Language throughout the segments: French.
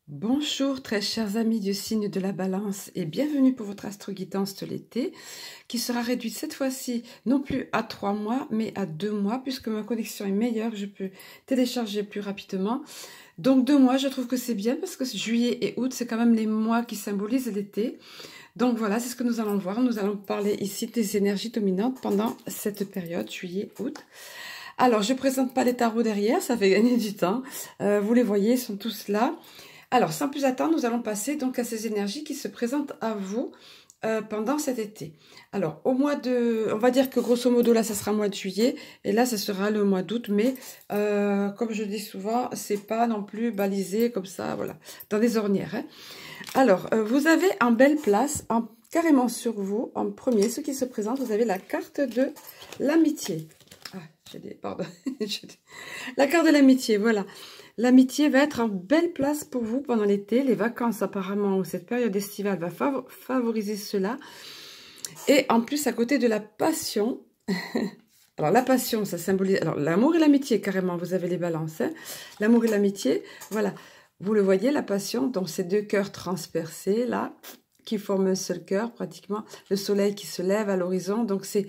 Bonjour très chers amis du signe de la balance et bienvenue pour votre astro-guidance de l'été qui sera réduite cette fois-ci non plus à 3 mois mais à 2 mois puisque ma connexion est meilleure, je peux télécharger plus rapidement. Donc 2 mois, je trouve que c'est bien parce que juillet et août c'est quand même les mois qui symbolisent l'été. Donc voilà, c'est ce que nous allons voir. Nous allons parler ici des énergies dominantes pendant cette période, juillet-août. Alors je ne présente pas les tarots derrière, ça fait gagner du temps. Vous les voyez, ils sont tous là. Alors, sans plus attendre, nous allons passer donc à ces énergies qui se présentent à vous pendant cet été. Alors, au mois de... On va dire que grosso modo, là, ça sera le mois de juillet. Et là, ça sera le mois d'août. Mais, comme je dis souvent, c'est pas non plus balisé comme ça, voilà, dans des ornières. Hein. Alors, vous avez en belle place, carrément sur vous, en premier, ce qui se présente, vous avez la carte de l'amitié. Ah, j'ai des... Pardon. La carte de l'amitié, voilà. L'amitié va être en belle place pour vous pendant l'été. Les vacances, apparemment, ou cette période estivale va favoriser cela. Et en plus, à côté de la passion, alors la passion, ça symbolise... Alors l'amour et l'amitié, carrément, vous avez les balances. Hein. L'amour et l'amitié, voilà. Vous le voyez, la passion, donc ces deux cœurs transpercés, là, qui forment un seul cœur, pratiquement. Le soleil qui se lève à l'horizon, donc c'est...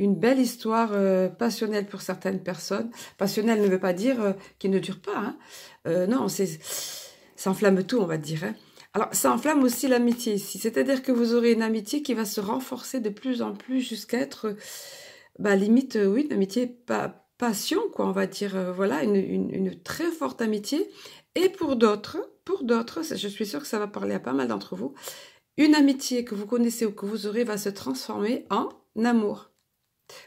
une belle histoire passionnelle pour certaines personnes. Passionnelle ne veut pas dire qu'il ne dure pas. Hein. Non, ça enflamme tout, on va dire. Hein. Alors, ça enflamme aussi l'amitié ici. C'est-à-dire que vous aurez une amitié qui va se renforcer de plus en plus jusqu'à être, limite, oui, une amitié passion, quoi, on va dire. Voilà, une très forte amitié. Et pour d'autres, je suis sûre que ça va parler à pas mal d'entre vous, une amitié que vous connaissez ou que vous aurez va se transformer en amour.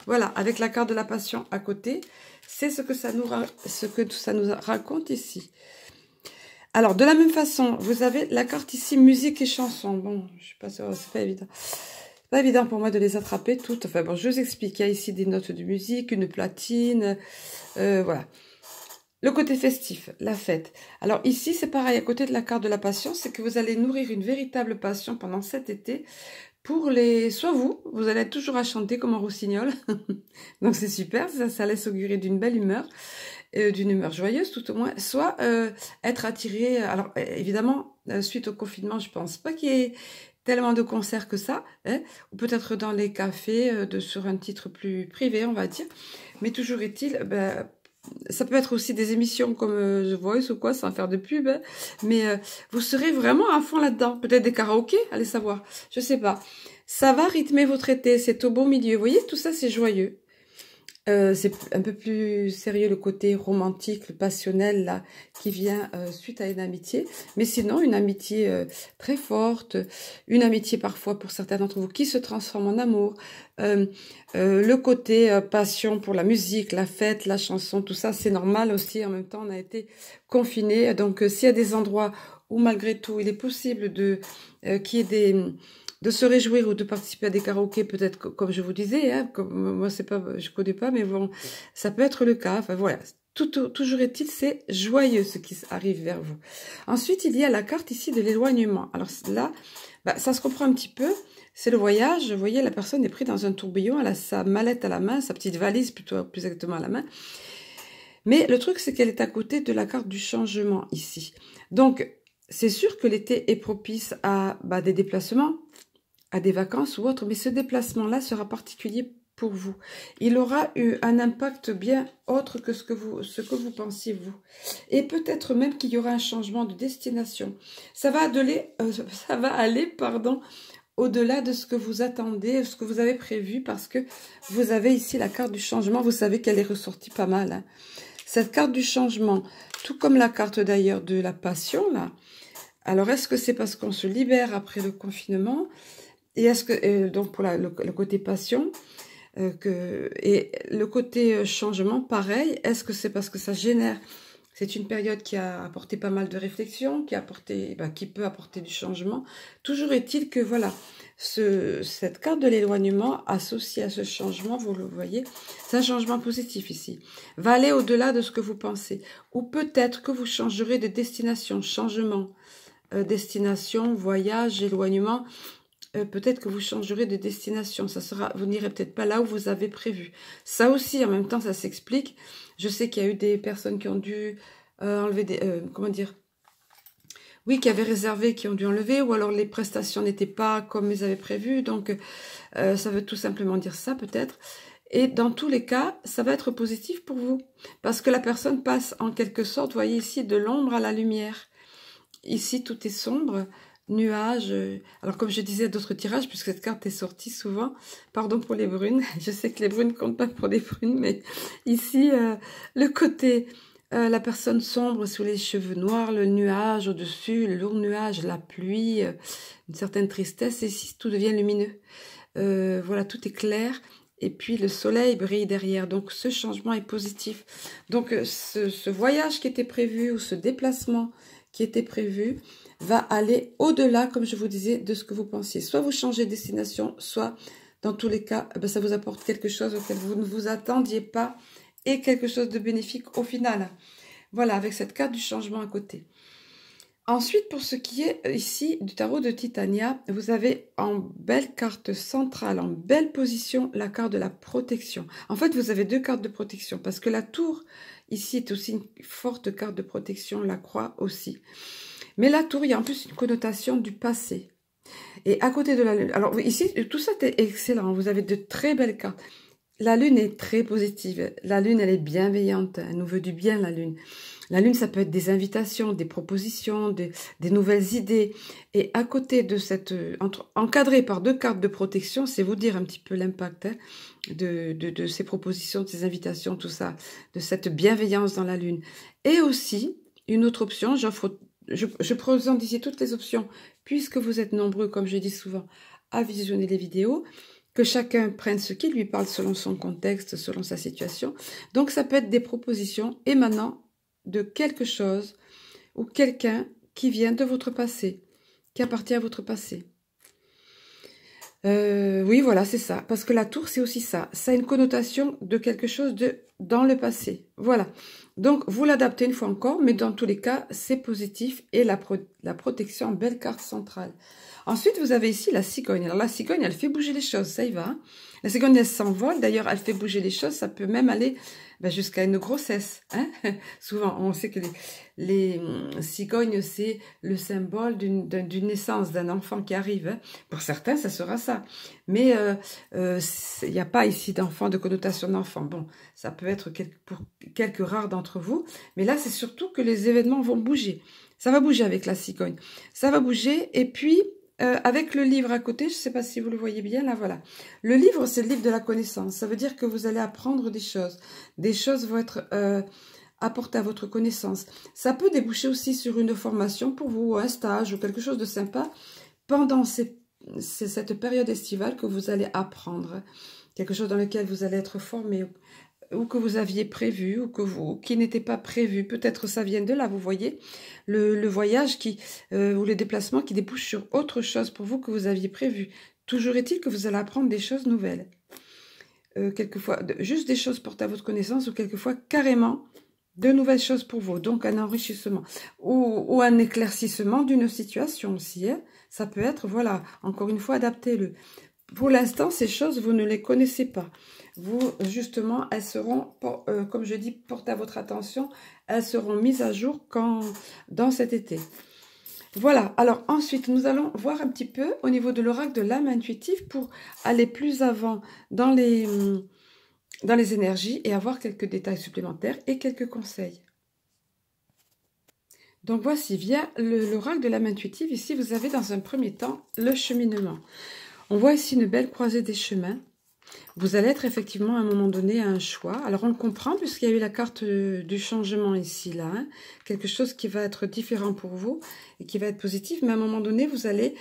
Voilà, avec la carte de la passion à côté, c'est ce que ça nous raconte ici. Alors, de la même façon, vous avez la carte ici, musique et chanson. Bon, je suis pas sûre, c'est pas évident. Pas évident pour moi de les attraper toutes. Enfin bon, je vous explique. Il y a ici des notes de musique, une platine, voilà. Le côté festif, la fête. Alors ici, c'est pareil, à côté de la carte de la passion, c'est que vous allez nourrir une véritable passion pendant cet été. Pour les... Soit vous allez être toujours à chanter comme un rossignol. Donc c'est super, ça laisse augurer d'une belle humeur, d'une humeur joyeuse tout au moins. Soit être attiré... Alors évidemment, suite au confinement, je pense pas qu'il y ait tellement de concerts que ça. Hein, ou peut-être dans les cafés, sur un titre plus privé, on va dire. Mais toujours est-il... ça peut être aussi des émissions comme The Voice ou quoi, sans faire de pub, hein. Mais vous serez vraiment à fond là-dedans. Peut-être des karaokés, allez savoir. Je sais pas. Ça va rythmer votre été, c'est au beau milieu. Vous voyez, tout ça, c'est joyeux. C'est un peu plus sérieux le côté romantique, le passionnel, là, qui vient suite à une amitié. Mais sinon, une amitié très forte, une amitié parfois pour certains d'entre vous qui se transforme en amour. Le côté passion pour la musique, la fête, la chanson, tout ça, c'est normal aussi. En même temps, on a été confinés. Donc, s'il y a des endroits où malgré tout, il est possible qu'il y ait de se réjouir ou de participer à des karaokés, peut-être comme je vous disais, hein, comme moi c'est pas, je connais pas, mais bon, ça peut être le cas. Enfin voilà, toujours est-il, c'est joyeux ce qui arrive vers vous. Ensuite, il y a la carte ici de l'éloignement. Alors là, ça se comprend un petit peu. C'est le voyage. Vous voyez, la personne est prise dans un tourbillon, elle a sa mallette à la main, sa petite valise plutôt plus exactement à la main. Mais le truc, c'est qu'elle est à côté de la carte du changement ici. Donc, c'est sûr que l'été est propice à des déplacements, à des vacances ou autre, mais ce déplacement-là sera particulier pour vous. Il aura eu un impact bien autre que ce que vous pensiez vous. Et peut-être même qu'il y aura un changement de destination. Ça va aller, au-delà de ce que vous attendez, ce que vous avez prévu, parce que vous avez ici la carte du changement. Vous savez qu'elle est ressortie pas mal. Hein. Cette carte du changement, tout comme la carte d'ailleurs de la passion, là. Alors, est-ce que c'est parce qu'on se libère après le confinement ? Et est-ce que, donc pour le côté passion, et le côté changement, pareil, est-ce que c'est parce que ça génère, c'est une période qui a apporté pas mal de réflexion, qui peut apporter du changement. Toujours est-il que voilà, cette carte de l'éloignement associée à ce changement, vous le voyez, c'est un changement positif ici, va aller au-delà de ce que vous pensez. Ou peut-être que vous changerez de destination, changement, destination, voyage, éloignement. Peut-être que vous changerez de destination. Vous n'irez peut-être pas là où vous avez prévu. Ça aussi, en même temps, ça s'explique. Je sais qu'il y a eu des personnes qui ont dû enlever des... comment dire oui, qui avaient réservé, qui ont dû enlever, ou alors les prestations n'étaient pas comme ils avaient prévu, donc ça veut tout simplement dire ça peut-être. Et dans tous les cas, ça va être positif pour vous, parce que la personne passe en quelque sorte, vous voyez ici, de l'ombre à la lumière. Ici, tout est sombre, nuages. Alors, comme je disais à d'autres tirages, puisque cette carte est sortie souvent, pardon pour les brunes, je sais que les brunes ne comptent pas pour les brunes, mais ici, le côté, la personne sombre sous les cheveux noirs, le nuage au-dessus, le lourd nuage, la pluie, une certaine tristesse, et ici, tout devient lumineux. Voilà, tout est clair. Et puis le soleil brille derrière, donc ce changement est positif. Donc ce voyage qui était prévu ou ce déplacement qui était prévu va aller au-delà, comme je vous disais, de ce que vous pensiez. Soit vous changez de destination, soit dans tous les cas, ça vous apporte quelque chose auquel vous ne vous attendiez pas et quelque chose de bénéfique au final. Voilà, avec cette carte du changement à côté. Ensuite, pour ce qui est ici du tarot de Titania, vous avez en belle carte centrale, en belle position, la carte de la protection. En fait, vous avez deux cartes de protection, parce que la tour, ici, est aussi une forte carte de protection, la croix aussi. Mais la tour, il y a en plus une connotation du passé. Et à côté de la lune, alors ici, tout ça est excellent, vous avez de très belles cartes. La lune est très positive, la lune, elle est bienveillante, elle nous veut du bien, la lune. La lune, ça peut être des invitations, des propositions, des nouvelles idées. Et à côté de cette... encadré par deux cartes de protection, c'est vous dire un petit peu l'impact de ces propositions, de ces invitations, tout ça, de cette bienveillance dans la lune. Et aussi, une autre option, je présente ici toutes les options, puisque vous êtes nombreux, comme je dis souvent, à visionner les vidéos, que chacun prenne ce qui lui parle selon son contexte, selon sa situation. Donc, ça peut être des propositions émanant de quelque chose ou quelqu'un qui vient de votre passé, qui appartient à votre passé. Oui, voilà, c'est ça. Parce que la tour, c'est aussi ça. Ça a une connotation de quelque chose de dans le passé. Voilà. Donc, vous l'adaptez une fois encore, mais dans tous les cas, c'est positif et la protection, belle carte centrale. Ensuite, vous avez ici la cigogne. Alors, la cigogne, elle fait bouger les choses, ça y va. Hein. La cigogne, elle s'envole. D'ailleurs, elle fait bouger les choses. Ça peut même aller jusqu'à une grossesse. Hein. Souvent, on sait que les cigognes, c'est le symbole d'une naissance, d'un enfant qui arrive. Hein. Pour certains, ça sera ça. Mais il n'y a pas ici d'enfant, de connotation d'enfant. Bon, ça peut être pour quelques rares d'entre vous. Mais là, c'est surtout que les événements vont bouger. Ça va bouger avec la cigogne. Ça va bouger. Et puis, avec le livre à côté, je ne sais pas si vous le voyez bien, là, voilà. Le livre, c'est le livre de la connaissance. Ça veut dire que vous allez apprendre des choses. Des choses vont être apportées à votre connaissance. Ça peut déboucher aussi sur une formation pour vous, un stage ou quelque chose de sympa pendant cette période estivale que vous allez apprendre. Quelque chose dans lequel vous allez être formé ou que vous aviez prévu, ou qui n'était pas prévu. Peut-être ça vient de là, vous voyez, le voyage ou le déplacement qui débouche sur autre chose pour vous que vous aviez prévu. Toujours est-il que vous allez apprendre des choses nouvelles. Quelquefois, juste des choses portées à votre connaissance, ou quelquefois carrément de nouvelles choses pour vous. Donc un enrichissement ou un éclaircissement d'une situation aussi. Hein. Ça peut être, voilà, encore une fois, adaptez-le. Pour l'instant, ces choses, vous ne les connaissez pas. Vous, justement, elles seront, comme je dis, portées à votre attention, elles seront mises à jour dans cet été. Voilà, alors ensuite, nous allons voir un petit peu au niveau de l'oracle de l'âme intuitive pour aller plus avant dans les énergies et avoir quelques détails supplémentaires et quelques conseils. Donc voici, via l'oracle de l'âme intuitive, ici vous avez dans un premier temps le cheminement. On voit ici une belle croisée des chemins. Vous allez être effectivement à un moment donné à un choix. Alors on le comprend puisqu'il y a eu la carte du changement ici, là. Hein. Quelque chose qui va être différent pour vous et qui va être positif. Mais à un moment donné, vous allez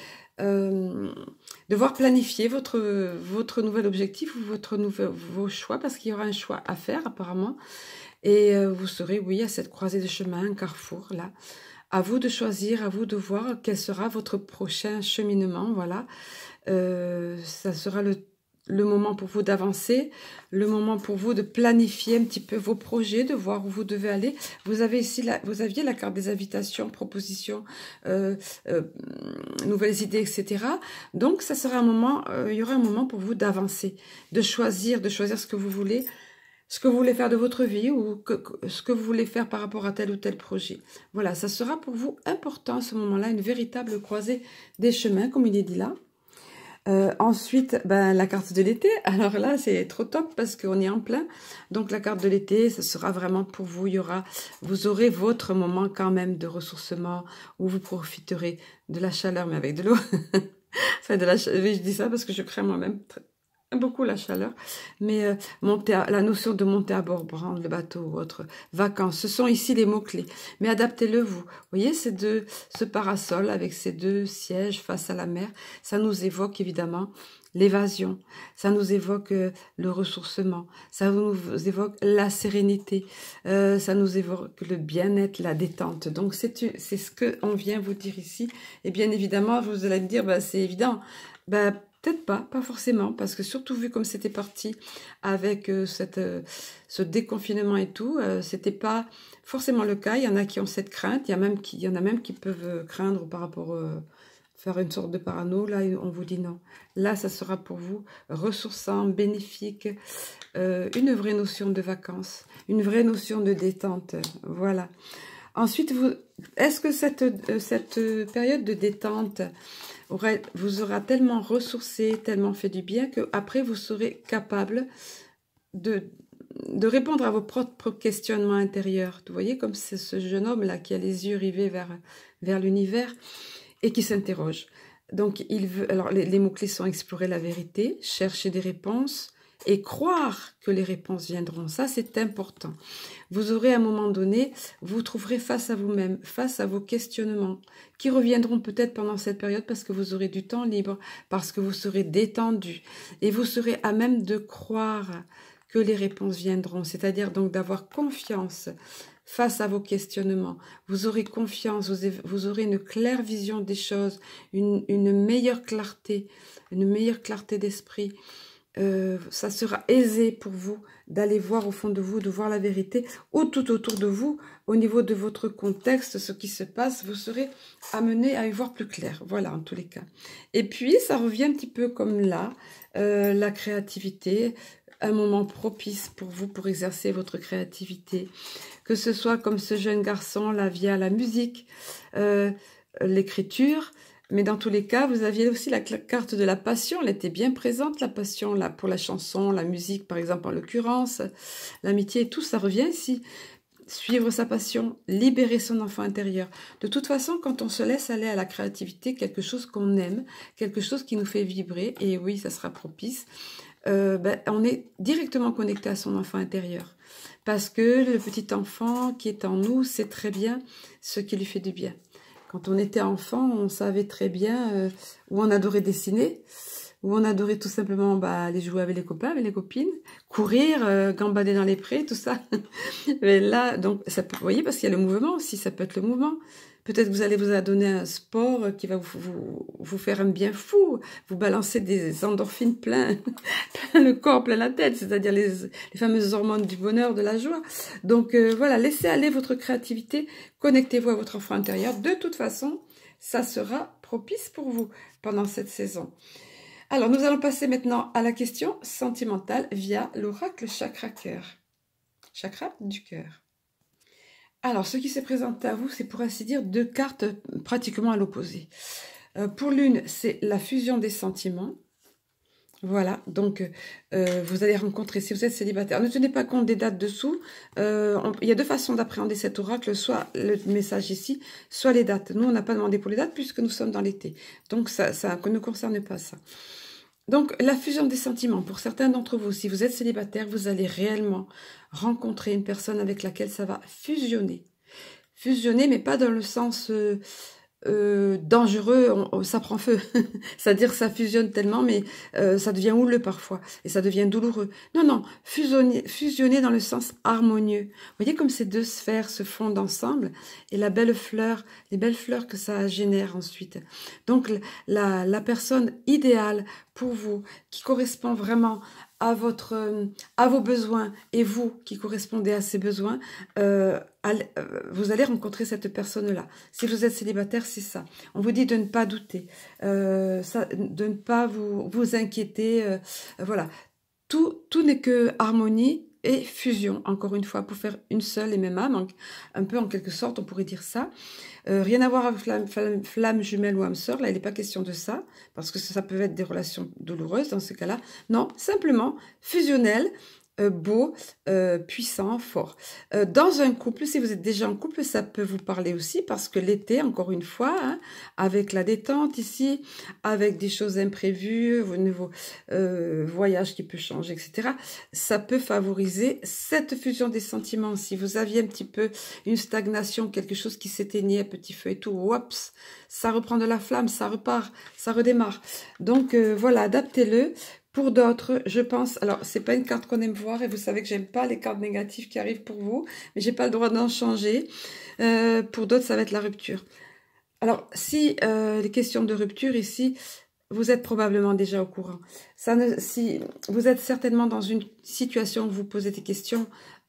devoir planifier votre nouvel objectif ou vos choix parce qu'il y aura un choix à faire apparemment. Et vous serez, oui, à cette croisée de chemin, un carrefour, là. À vous de choisir, à vous de voir quel sera votre prochain cheminement, voilà. Ça sera le moment pour vous d'avancer, le moment pour vous de planifier un petit peu vos projets, de voir où vous devez aller. Vous avez ici, vous aviez la carte des invitations, propositions, nouvelles idées, etc. Donc, ça sera un moment, il y aura un moment pour vous d'avancer, de choisir ce que vous voulez. ce que vous voulez faire de votre vie ou ce que vous voulez faire par rapport à tel ou tel projet. Voilà, ça sera pour vous important à ce moment-là, une véritable croisée des chemins, comme il est dit là. Ensuite, ben, la carte de l'été. Alors là, c'est trop top parce qu'on est en plein. Donc la carte de l'été, ce sera vraiment pour vous. Vous aurez votre moment quand même de ressourcement où vous profiterez de la chaleur, mais avec de l'eau. Enfin, oui, je dis ça parce que je crains moi-même beaucoup la chaleur, mais la notion de monter à bord, prendre le bateau ou autre, vacances, ce sont ici les mots-clés. Mais adaptez-le vous. Vous voyez ce parasol avec ces deux sièges face à la mer, ça nous évoque évidemment l'évasion, ça nous évoque le ressourcement, ça nous évoque la sérénité, ça nous évoque le bien-être, la détente. Donc c'est ce qu'on vient vous dire ici. Et bien évidemment, vous allez me dire, bah, c'est évident. Bah, peut-être pas forcément, parce que surtout vu comme c'était parti avec ce déconfinement et tout, c'était pas forcément le cas. Il y en a qui ont cette crainte, il y en a même qui peuvent craindre par rapport faire une sorte de parano. Là, on vous dit non. Là, ça sera pour vous ressourçant, bénéfique, une vraie notion de vacances, une vraie notion de détente. Voilà. Ensuite, est-ce que cette période de détente vous aura tellement ressourcé, tellement fait du bien, qu'après, vous serez capable de répondre à vos propres questionnements intérieurs. Vous voyez, comme c'est ce jeune homme-là qui a les yeux rivés vers l'univers et qui s'interroge. Donc, alors les mots-clés sont explorer la vérité, chercher des réponses, et croire que les réponses viendront. Ça, c'est important. Vous aurez à un moment donné, vous trouverez face à vous-même, face à vos questionnements, qui reviendront peut-être pendant cette période parce que vous aurez du temps libre, parce que vous serez détendu, et vous serez à même de croire que les réponses viendront, c'est-à-dire donc d'avoir confiance face à vos questionnements. Vous aurez confiance, vous aurez une claire vision des choses, une meilleure clarté d'esprit. Ça sera aisé pour vous d'aller voir au fond de vous, de voir la vérité, ou tout autour de vous, au niveau de votre contexte, ce qui se passe, vous serez amené à y voir plus clair. Voilà, en tous les cas. Et puis, ça revient un petit peu comme là, la créativité, un moment propice pour vous, pour exercer votre créativité, que ce soit comme ce jeune garçon, là, via la musique, l'écriture. Mais dans tous les cas, vous aviez aussi la carte de la passion. Elle était bien présente, la passion, là, pour la chanson, la musique, par exemple, en l'occurrence, l'amitié, tout ça revient ici. Suivre sa passion, libérer son enfant intérieur. De toute façon, quand on se laisse aller à la créativité, quelque chose qu'on aime, quelque chose qui nous fait vibrer, et oui, ça sera propice, on est directement connecté à son enfant intérieur. Parce que le petit enfant qui est en nous sait très bien ce qui lui fait du bien. Quand on était enfant, on savait très bien où on adorait dessiner, où on adorait tout simplement aller jouer avec les copains, avec les copines, courir, gambader dans les prés, tout ça. Mais là, donc, ça peut, vous voyez, parce qu'il y a le mouvement aussi, ça peut être le mouvement. Peut-être que vous allez vous adonner à un sport qui va vous faire un bien fou, vous balancer des endorphines plein le corps, plein la tête, c'est-à-dire les fameuses hormones du bonheur, de la joie. Donc voilà, laissez aller votre créativité, connectez-vous à votre enfant intérieur. De toute façon, ça sera propice pour vous pendant cette saison. Alors, nous allons passer maintenant à la question sentimentale via l'oracle chakra cœur. Chakra du cœur. Alors, ce qui s'est présenté à vous, c'est pour ainsi dire deux cartes pratiquement à l'opposé. Pour l'une, c'est la fusion des sentiments. Voilà, donc vous allez rencontrer, si vous êtes célibataire, ne tenez pas compte des dates dessous. Il y a deux façons d'appréhender cet oracle, soit le message ici, soit les dates. Nous, on n'a pas demandé pour les dates puisque nous sommes dans l'été. Donc, ça ne concerne pas ça. Donc, la fusion des sentiments, pour certains d'entre vous, si vous êtes célibataire, vous allez réellement rencontrer une personne avec laquelle ça va fusionner. Fusionner, mais pas dans le sens dangereux, ça prend feu. C'est-à-dire ça fusionne tellement, mais ça devient houleux parfois, et ça devient douloureux. Non, non, fusionner dans le sens harmonieux. Vous voyez comme ces deux sphères se fondent ensemble, et les belles fleurs que ça génère ensuite. Donc, la personne idéale pour vous, qui correspond vraiment à vos besoins, et vous qui correspondez à ces besoins, vous allez rencontrer cette personne-là. Si vous êtes célibataire, c'est ça. On vous dit de ne pas douter, de ne pas vous inquiéter. Voilà, tout n'est que harmonie, et fusion, encore une fois, pour faire une seule et même âme, un peu en quelque sorte, on pourrait dire ça. Rien à voir avec flamme jumelle ou âme sœur, là il n'est pas question de ça, parce que ça peut être des relations douloureuses dans ce cas-là. Non, simplement fusionnel, beau, puissant, fort. Dans un couple, si vous êtes déjà en couple, ça peut vous parler aussi, parce que l'été, encore une fois, hein, avec la détente ici, avec des choses imprévues, vos nouveaux voyages qui peuvent changer, etc., ça peut favoriser cette fusion des sentiments. Si vous aviez un petit peu une stagnation, quelque chose qui s'éteignait, petit feu et tout, oups, ça reprend de la flamme, ça repart, ça redémarre. Donc voilà, adaptez-le. Pour d'autres, je pense, alors c'est pas une carte qu'on aime voir et vous savez que j'aime pas les cartes négatives qui arrivent pour vous, mais j'ai pas le droit d'en changer. Pour d'autres, ça va être la rupture. Alors, si les questions de rupture ici, vous êtes probablement déjà au courant. Si vous êtes certainement dans une situation où vous posez des questions,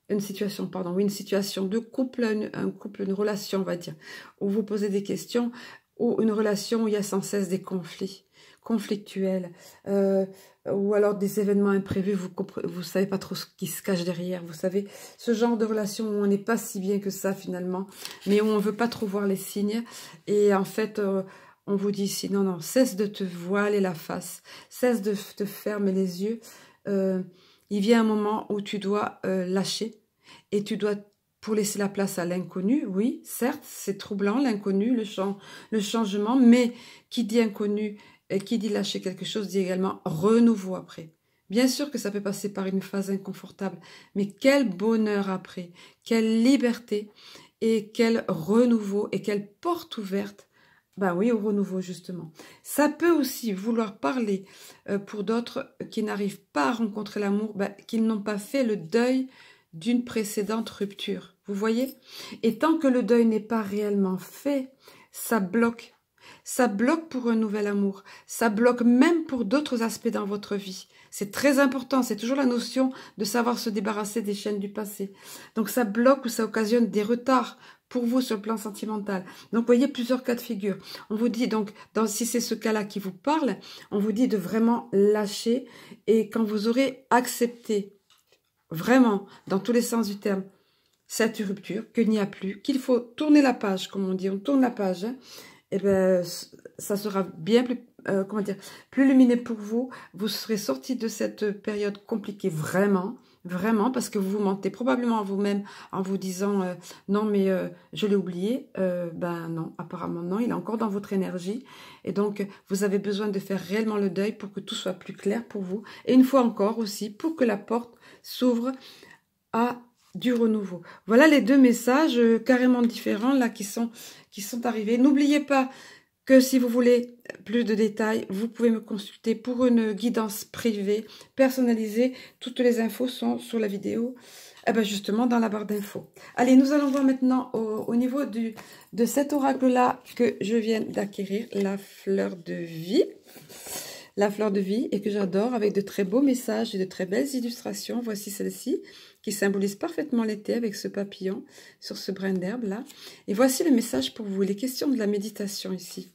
une situation de couple, un couple, une relation, on va dire, où vous posez des questions, ou une relation où il y a sans cesse des conflits conflictuels, ou alors des événements imprévus, vous savez pas trop ce qui se cache derrière, vous savez, ce genre de relation où on n'est pas si bien que ça finalement, mais où on veut pas trop voir les signes, et en fait, on vous dit ici, non, non, cesse de te voiler la face, cesse de te fermer les yeux, il vient un moment où tu dois lâcher, et tu dois, pour laisser la place à l'inconnu, oui, certes, c'est troublant, l'inconnu, le changement, mais qui dit inconnu, et qui dit lâcher quelque chose, dit également renouveau après. Bien sûr que ça peut passer par une phase inconfortable, mais quel bonheur après, quelle liberté, et quel renouveau, et quelle porte ouverte, ben oui, au renouveau justement. Ça peut aussi vouloir parler pour d'autres qui n'arrivent pas à rencontrer l'amour, ben, qui n'ont pas fait le deuil d'une précédente rupture. Vous voyez? Et tant que le deuil n'est pas réellement fait, ça bloque. Ça bloque pour un nouvel amour. Ça bloque même pour d'autres aspects dans votre vie. C'est très important. C'est toujours la notion de savoir se débarrasser des chaînes du passé. Donc ça bloque ou ça occasionne des retards pour vous sur le plan sentimental. Donc vous voyez plusieurs cas de figure. On vous dit donc, si c'est ce cas-là qui vous parle, on vous dit de vraiment lâcher. Et quand vous aurez accepté, vraiment, dans tous les sens du terme, cette rupture, qu'il n'y a plus, qu'il faut tourner la page, comme on dit, on tourne la page, hein, et ben ça sera bien plus, comment dire, plus lumineux pour vous. Vous serez sorti de cette période compliquée, vraiment, vraiment, parce que vous vous mentez probablement à vous-même en vous disant non mais je l'ai oublié. Ben non, apparemment non, il est encore dans votre énergie, et donc vous avez besoin de faire réellement le deuil pour que tout soit plus clair pour vous, et une fois encore aussi pour que la porte s'ouvre à du renouveau. Voilà les deux messages carrément différents là qui sont arrivés. N'oubliez pas que si vous voulez plus de détails, vous pouvez me consulter pour une guidance privée, personnalisée. Toutes les infos sont sur la vidéo, justement dans la barre d'infos. Allez, nous allons voir maintenant au niveau de cet oracle-là que je viens d'acquérir, la fleur de vie. La fleur de vie, et que j'adore, avec de très beaux messages et de très belles illustrations. Voici celle-ci, qui symbolise parfaitement l'été avec ce papillon sur ce brin d'herbe là. Et voici le message pour vous, les questions de la méditation ici.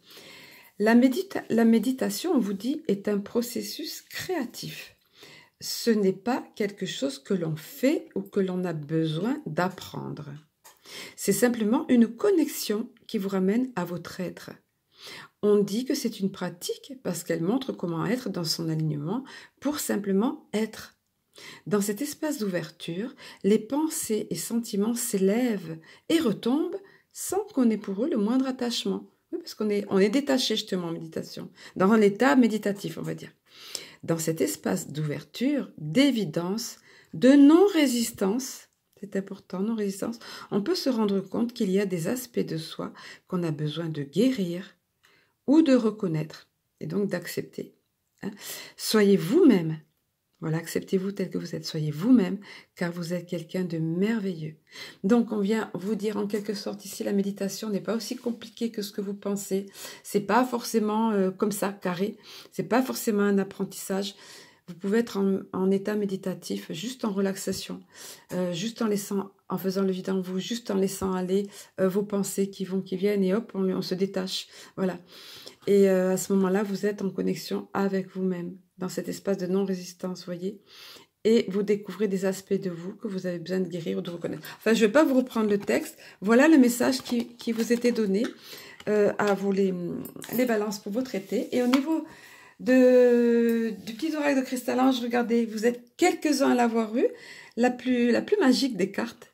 La méditation, on vous dit, est un processus créatif. Ce n'est pas quelque chose que l'on fait ou que l'on a besoin d'apprendre. C'est simplement une connexion qui vous ramène à votre être. On dit que c'est une pratique parce qu'elle montre comment être dans son alignement pour simplement être. Dans cet espace d'ouverture, les pensées et sentiments s'élèvent et retombent sans qu'on ait pour eux le moindre attachement. Oui, parce qu'on est détaché justement en méditation, dans l'état méditatif, on va dire. Dans cet espace d'ouverture, d'évidence, de non-résistance, c'est important, non-résistance, on peut se rendre compte qu'il y a des aspects de soi qu'on a besoin de guérir ou de reconnaître, et donc d'accepter. Soyez vous-même. Voilà, acceptez-vous tel que vous êtes. Soyez vous-même, car vous êtes quelqu'un de merveilleux. Donc, on vient vous dire en quelque sorte ici, la méditation n'est pas aussi compliquée que ce que vous pensez. C'est pas forcément comme ça, carré. C'est pas forcément un apprentissage. Vous pouvez être en état méditatif, juste en relaxation, juste en faisant le vide en vous, juste en laissant aller vos pensées qui vont, qui viennent, et hop, on se détache. Voilà. Et à ce moment-là, vous êtes en connexion avec vous-même, dans cet espace de non-résistance, voyez. et vous découvrez des aspects de vous que vous avez besoin de guérir ou de reconnaître. Enfin, je ne vais pas vous reprendre le texte. Voilà le message qui vous était donné à vous les balances pour votre été. Et au niveau du petit oracle de cristal ange, regardez, vous êtes quelques-uns à l'avoir eu. La plus magique des cartes,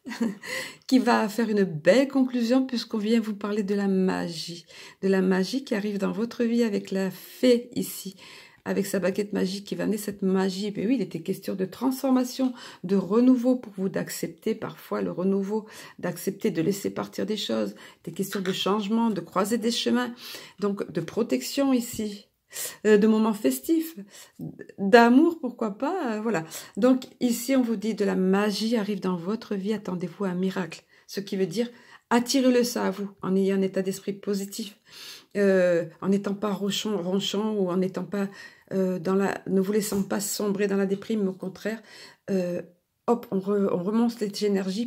qui va faire une belle conclusion puisqu'on vient vous parler de la magie qui arrive dans votre vie avec la fée ici, avec sa baguette magique qui va amener cette magie. Mais oui, il était question de transformation, de renouveau pour vous, d'accepter parfois le renouveau, d'accepter de laisser partir des choses, des questions de changement, de croiser des chemins, donc de protection ici. De moments festifs, d'amour, pourquoi pas, voilà. Donc ici, on vous dit de la magie arrive dans votre vie, attendez-vous à un miracle. Ce qui veut dire, attirez-le ça à vous, en ayant un état d'esprit positif, en n'étant pas ronchant ou en n'étant pas ne vous laissant pas sombrer dans la déprime, mais au contraire, hop, on remonte les énergies